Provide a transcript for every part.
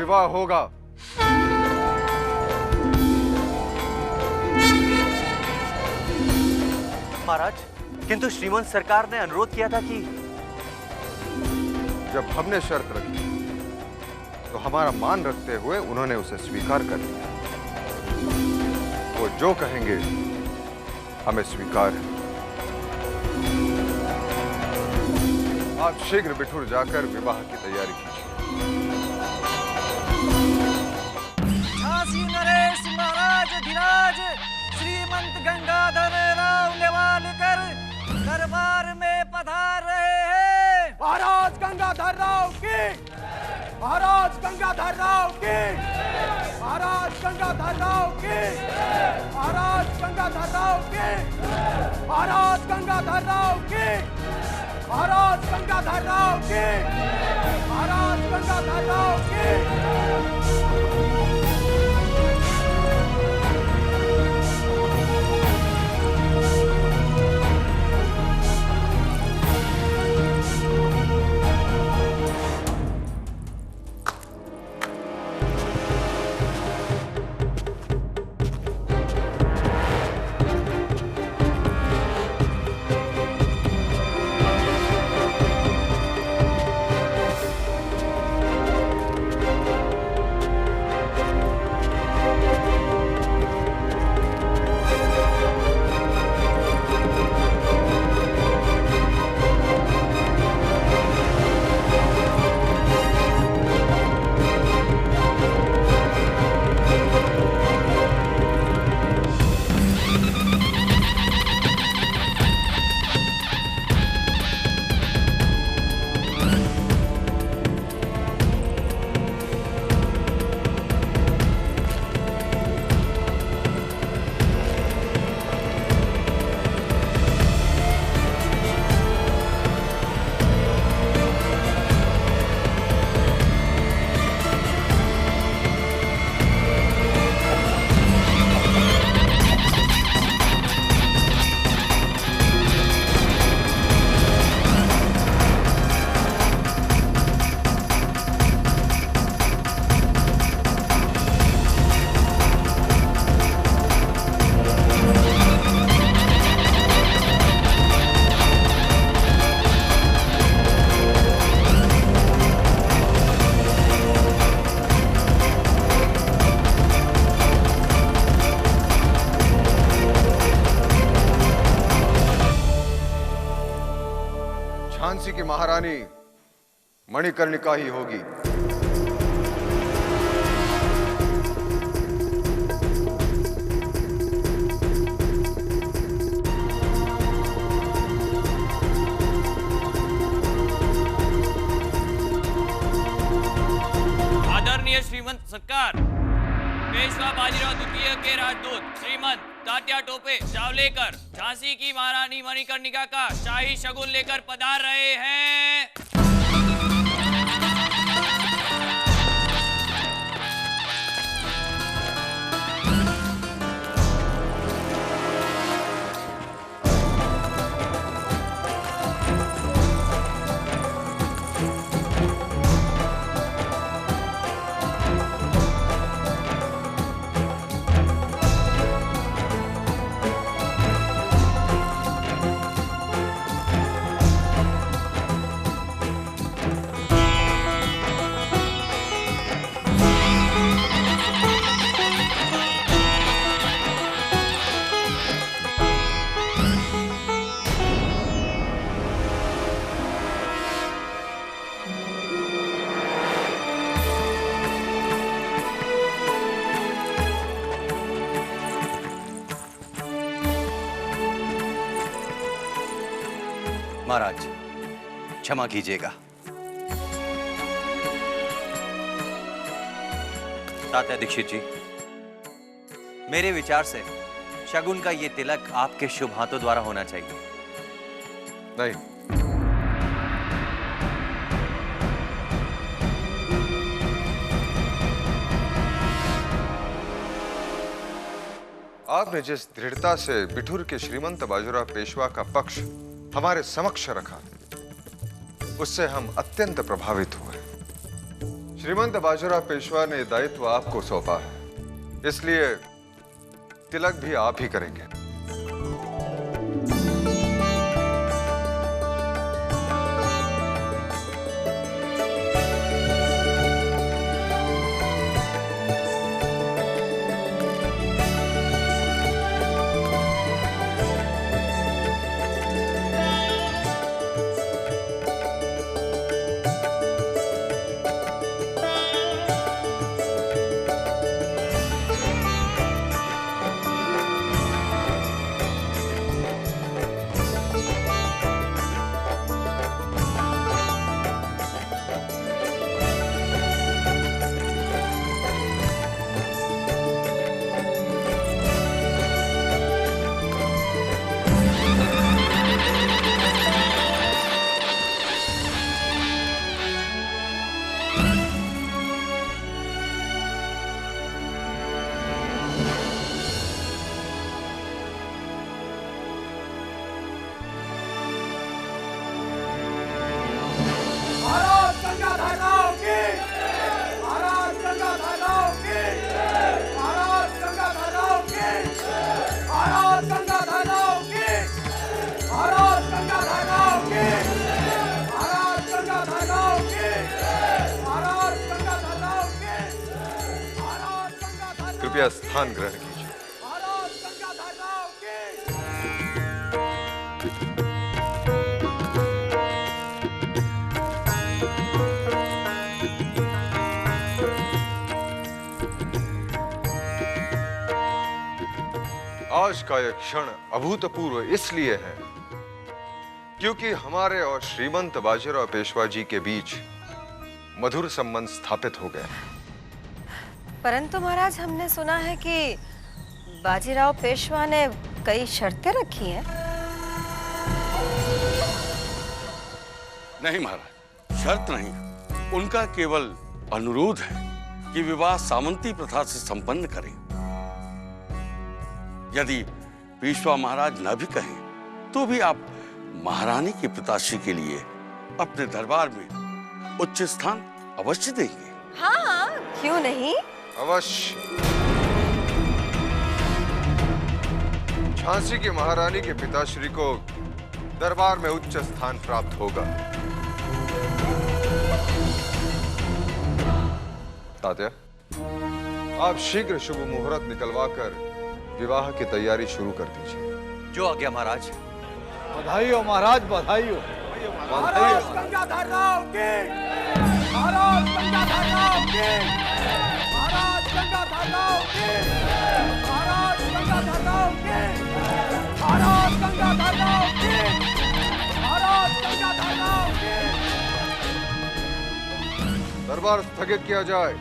विवाह होगा। महाराज, किंतु श्रीमंत सरकार ने अनुरोध किया था कि जब हमने शर्त रखी तो हमारा मान रखते हुए उन्होंने उसे स्वीकार कर लिया। वो जो कहेंगे हमें स्वीकार है। आप शीघ्र बिठूर जाकर विवाह की तैयारी कीजिए। झांसी नरेश महाराज धीराज श्रीमंत गंगाधर राव नेवालकर दरबार में पधार रहे हैं। महाराज गंगाधर राव की, महाराज गंगाधर राव की, महाराज गंगाधर राव की, महाराज गंगाधर राव की, महाराज गंगाधर राव की, महाराज गंगाधर राव की, महाराज गंगाधर राव की। झांसी की महारानी मणिकर्णिका ही होगी। आदरणीय श्रीमंत सरकार, पेशवा बाजीराव द्वितीय के राजदूत श्रीमंत तात्या टोपे जावलेकर झांसी की महारानी मणिकर्णिका का शाही शगुन लेकर पधार रहे हैं। महाराज, क्षमा कीजिएगा। तात्या दीक्षित जी, मेरे विचार से शगुन का ये तिलक आपके शुभ हाथों द्वारा होना चाहिए। नहीं, आपने जिस दृढ़ता से बिठूर के श्रीमंत बाजीराव पेशवा का पक्ष हमारे समक्ष रखा, उससे हम अत्यंत प्रभावित हुए। श्रीमंत बाजीराव पेशवा ने दायित्व आपको सौंपा है, इसलिए तिलक भी आप ही करेंगे। कृपया स्थान ग्रहण कीजिए। आज का यह क्षण अभूतपूर्व इसलिए है क्योंकि हमारे और श्रीमंत बाजीराव पेशवा जी के बीच मधुर संबंध स्थापित हो गए। परंतु महाराज, हमने सुना है कि बाजीराव पेशवा ने कई शर्तें रखी हैं। नहीं महाराज, शर्त नहीं, उनका केवल अनुरोध है कि विवाह सामंती प्रथा से संपन्न करें। यदि पेशवा महाराज न भी कहें तो भी आप महारानी के पिताश्री के लिए अपने दरबार में उच्च स्थान अवश्य देंगे। हाँ, क्यों नहीं? अवश्य। झांसी की महारानी के पिताश्री को दरबार में उच्च स्थान प्राप्त होगा। तात्या, आप शीघ्र शुभ मुहूर्त निकलवाकर विवाह की तैयारी शुरू कर दीजिए। जो आज्ञा महाराज। बधाई हो महाराज, बधाई हो। महाराज गंगाधर राव की, महाराज गंगाधर राव की, महाराज गंगाधर राव की, महाराज गंगाधर राव की, महाराज गंगाधर राव की, महाराज गंगाधर राव की। दरबार स्थगित किया जाए।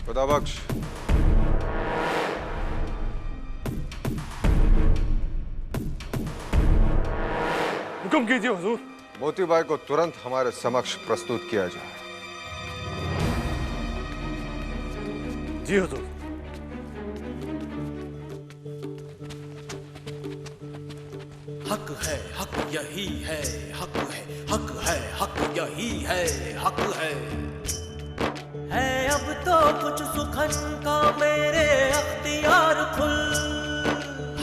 खुदाबख्श। हुक्म कीजिए हुजूर। मोतीबाई को तुरंत हमारे समक्ष प्रस्तुत किया जाए। जी हुजूर। हक है, हक यही है, हक है, हक है, हक यही है, हक है अब तो कुछ सुखन का मेरे अख्तियार खुल।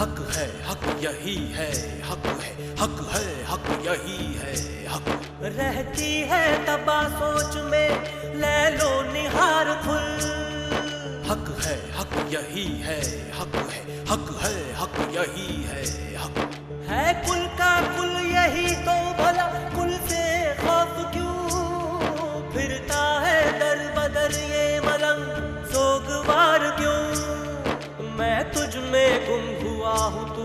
हक है, हक यही है, हक है, हक है, हक यही है, हक रहती है तबा सोच में ले लो निहार खुल। हक है, हक यही है, हक है, हक है, हक यही है, हक है कुल का कुल यही तो भला कुल से खौफ क्यों फिरता है दर बदर ये मलंग सोगवार क्यों। मैं तुझ में गुम हुआ हूँ, तू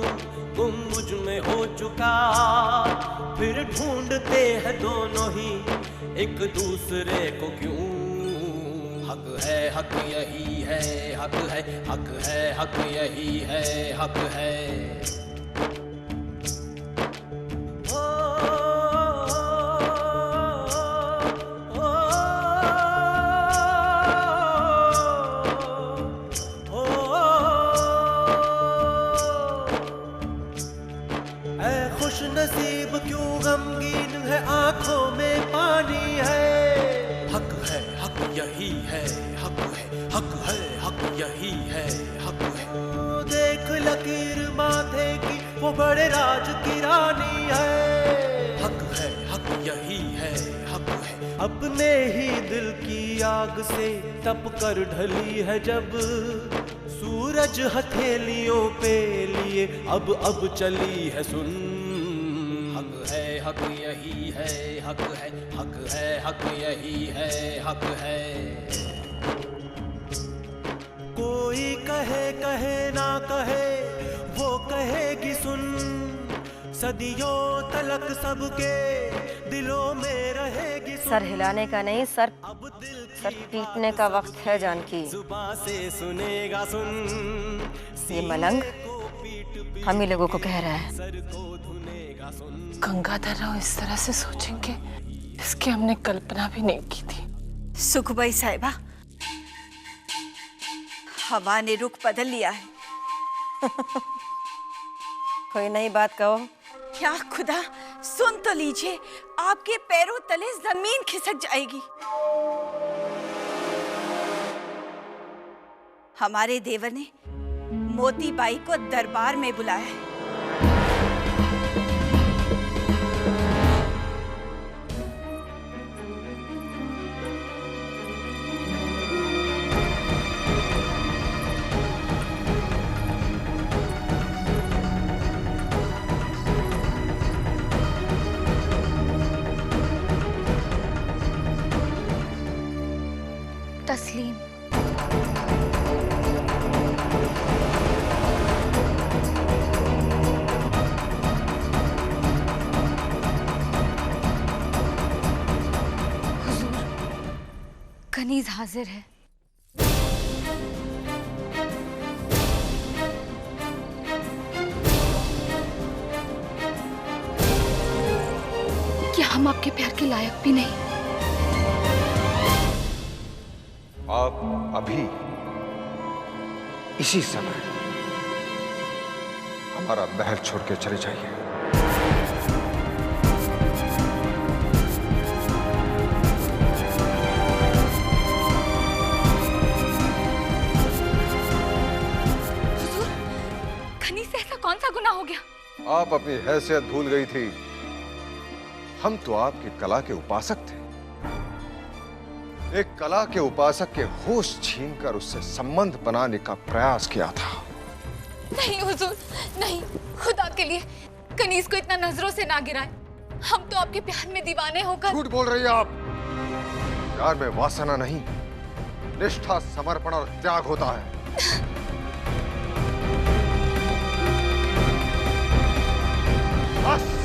गुम मुझ में हो चुका, फिर ढूंढते हैं दोनों ही एक दूसरे को क्यों। हक है, हक यही है, हक है, हक है, हक यही है, हक है। हक है, हक यही है, हक है, हक है, हक यही है, हक है। देख लकीर माथे की, वो बड़े राज की रानी है। हक है, हक यही है, हक है। अपने ही दिल की आग से तप कर ढली है जब, सूरज हथेलियों पे लिए अब चली है सुन। हक है, हक यही है, हक है, हक है, हक यही है, हक है। कोई कहे कहे ना कहे, वो कहेगी सुन, सदियों तलक सबके दिलों में रहेगी सुन। सर हिलाने का नहीं, सर पीटने का वक्त है जानकी। जुबां से सुनेगा सुन, ये मलंग हम ही लोगों को कह रहा है। सर को धुनेगा सुन। गंगाधर राव इस तरह से सोचेंगे, इसकी हमने कल्पना भी नहीं की थी। सुखबाई साहिबा, हवा ने रुख बदल लिया है। कोई नई बात कहो। क्या खुदा, सुन तो लीजिए, आपके पैरों तले जमीन खिसक जाएगी। हमारे देवर ने मोती बाई को दरबार में बुलाया है। तस्लीम, हुजूर, कनीज हाजिर है। क्या हम आपके प्यार के लायक भी नहीं? आप अभी इसी समय हमारा महल छोड़ के चले जाइए। हुजूर, खनी से ऐसा कौन सा गुनाह हो गया? आप अपनी हैसियत भूल गई थी। हम तो आपकी कला के उपासक थे। एक कला के उपासक के होश छीनकर उससे संबंध बनाने का प्रयास किया था। नहीं हुजूर, नहीं, खुदा के लिए कनीज को इतना नजरों से ना गिराए। हम तो आपके प्यार में दीवाने होकर। झूठ बोल रही हैं आप। प्यार में वासना नहीं, निष्ठा, समर्पण और त्याग होता है। बस।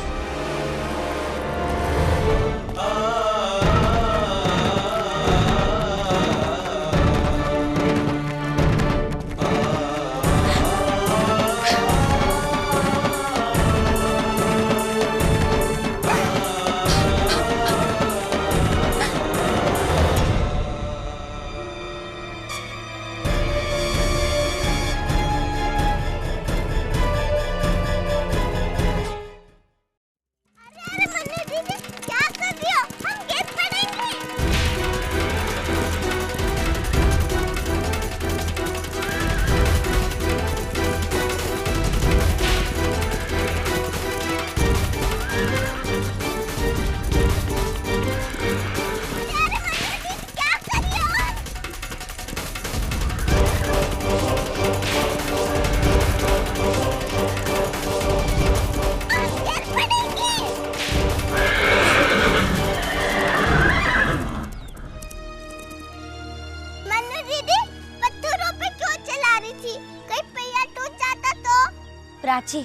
प्राची,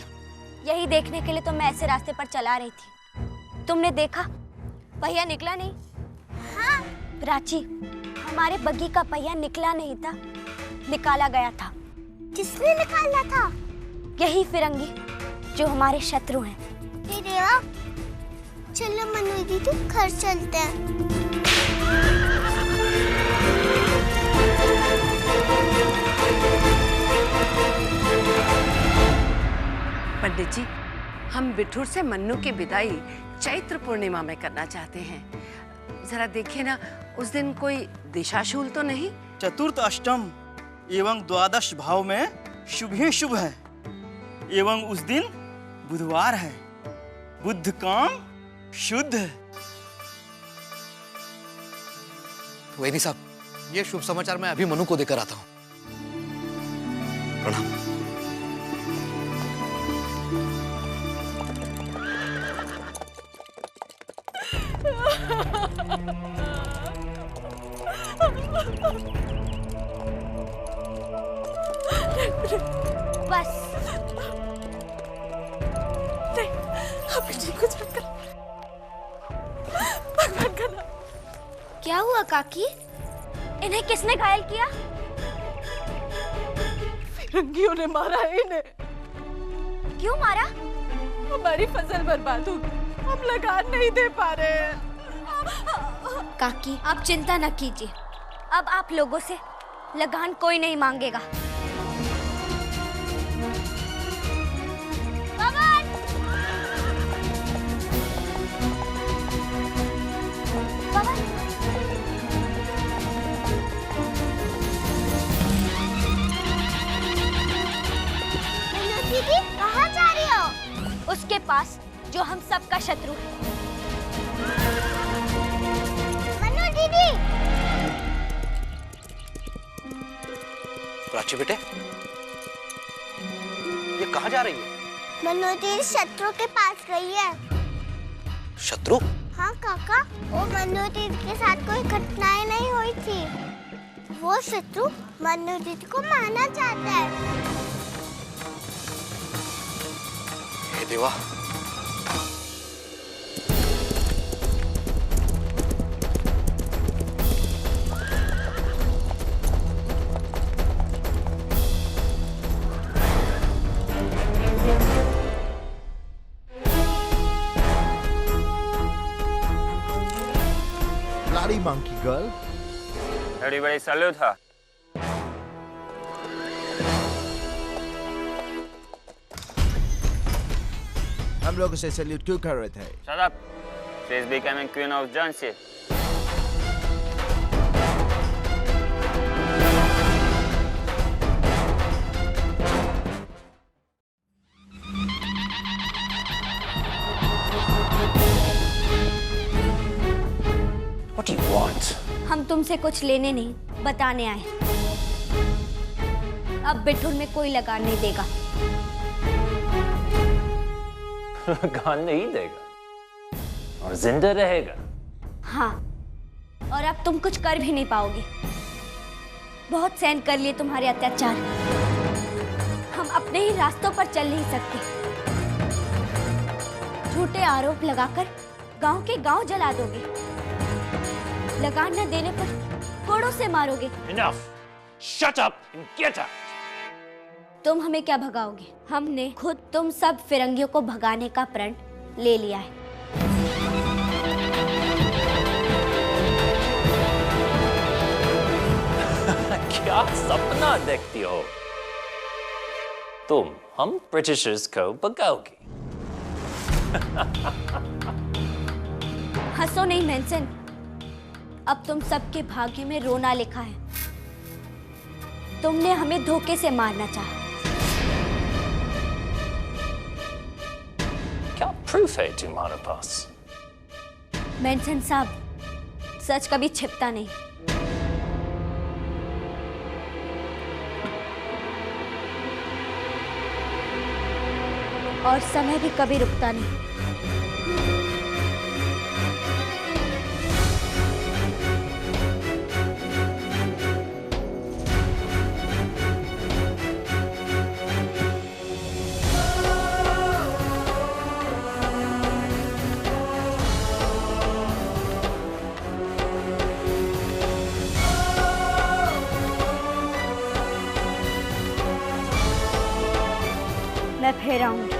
यही देखने के लिए तो मैं ऐसे रास्ते पर चला रही थी। तुमने देखा पहिया निकला नहीं? हाँ प्राची, हमारे बग्गी का पहिया निकला नहीं था, निकाला गया था। किसने निकाला था? यही फिरंगी जो हमारे शत्रु हैं। चलो मनु दीदी, घर चलते हैं। पंडित जी, हम बिठूर से मन्नू की विदाई चैत्र पूर्णिमा में करना चाहते हैं। जरा देखिए ना, उस दिन कोई दिशाशूल तो नहीं? चतुर्थ अष्टम एवं द्वादश भाव में शुभ ही शुभ है, एवं उस दिन बुधवार है। बुद्ध काम शुद्ध। वैनी साहब, ये शुभ समाचार मैं अभी मनु को देकर आता हूँ। प्रणाम। बस नहीं, अभी ठीक हो जाएगा। भगवान का नाम। क्या हुआ काकी? इन्हें किसने घायल किया? फिरंगियों ने मारा इन्हें। क्यों मारा? हमारी फसल बर्बाद होगी, हम लगान नहीं दे पा रहे हैं। काकी, आप चिंता न कीजिए, अब आप लोगों से लगान कोई नहीं मांगेगा। दीदी कहाँ जा रही हो? उसके पास जो हम सबका शत्रु है। मनु दीदी। प्राची बेटे, ये कहाँ जा रही है? मनु दीदी शत्रु के पास गई है। शत्रु? हाँ काका, वो मनु दीदी के साथ कोई घटनाएं नहीं हुई थी। वो शत्रु मनु दीदी को मारना चाहता है। हे देवा, Bloody monkey girl. Everybody salute her. हम लोग उसे सैल्यूट क्यों कर रहे थे? Shut up. She is becoming queen of Jhansi. What do you want? हम तुमसे कुछ लेने नहीं, बताने आए। अब बिठुर में कोई लगान नहीं देगा। लगान नहीं देगा और जिंदा रहेगा। हाँ, और अब तुम कुछ कर भी नहीं पाओगे। बहुत सहन कर लिए तुम्हारे अत्याचार। हम अपने ही रास्तों पर चल नहीं सकते। झूठे आरोप लगाकर गांव के गांव जला दोगे। लगान न देने पर कोड़ों से मारोगे। Enough. Shut up and get out. तुम हमें क्या भगाओगे? हमने खुद तुम सब फिरंगियों को भगाने का प्रण ले लिया है। क्या सपना देखती हो तुम? हम ब्रिटिशर्स को भगाओगी। हंसो नहीं मेंसन, अब तुम सबके भाग्य में रोना लिखा है। तुमने हमें धोखे से मारना चाहा। क्या प्रूफ है तुम्हारे पास? मेंसन साहब, सच कभी छिपता नहीं। और समय भी कभी रुकता नहीं। मैं फिर आऊंगी।